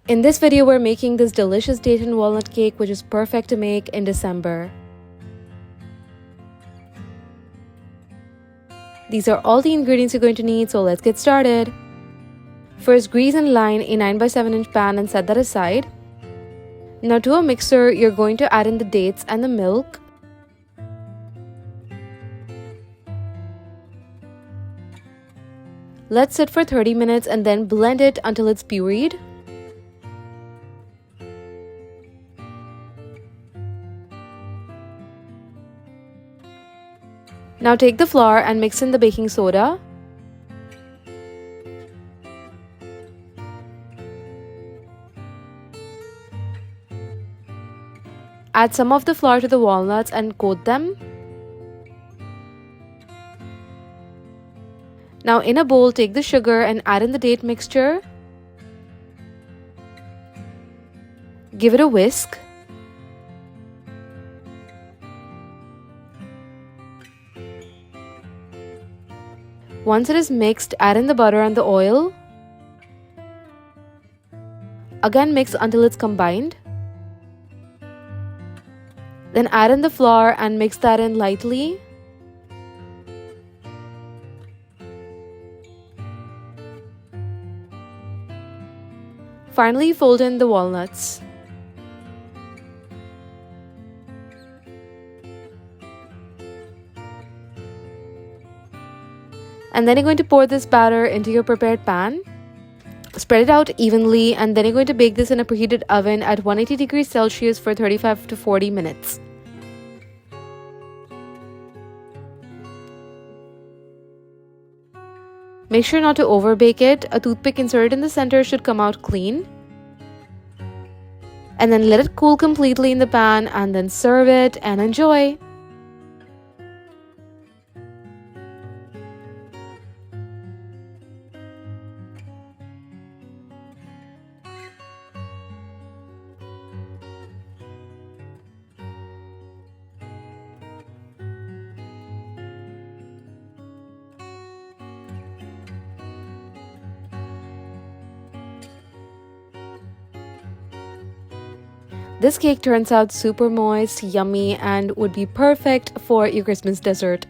In this video, we're making this delicious date and walnut cake, which is perfect to make in December. These are all the ingredients you're going to need, so let's get started. First, grease and line a 9x7-inch pan and set that aside. Now to a mixer, you're going to add in the dates and the milk. Let's sit for 30 minutes and then blend it until it's pureed. Now take the flour and mix in the baking soda. Add some of the flour to the walnuts and coat them. Now in a bowl, take the sugar and add in the date mixture. Give it a whisk. Once it is mixed, add in the butter and the oil. Again, mix until it's combined. Then add in the flour and mix that in lightly. Finally, fold in the walnuts. And then you're going to pour this batter into your prepared pan. Spread it out evenly, and then you're going to bake this in a preheated oven at 180 degrees Celsius for 35 to 40 minutes. Make sure not to overbake it. A toothpick inserted in the center should come out clean. And then let it cool completely in the pan and then serve it and enjoy. This cake turns out super moist, yummy, and would be perfect for your Christmas dessert.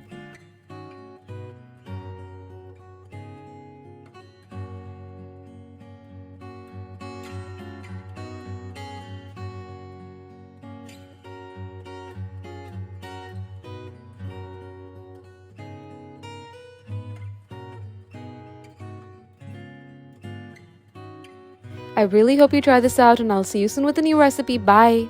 I really hope you try this out, and I'll see you soon with a new recipe. Bye!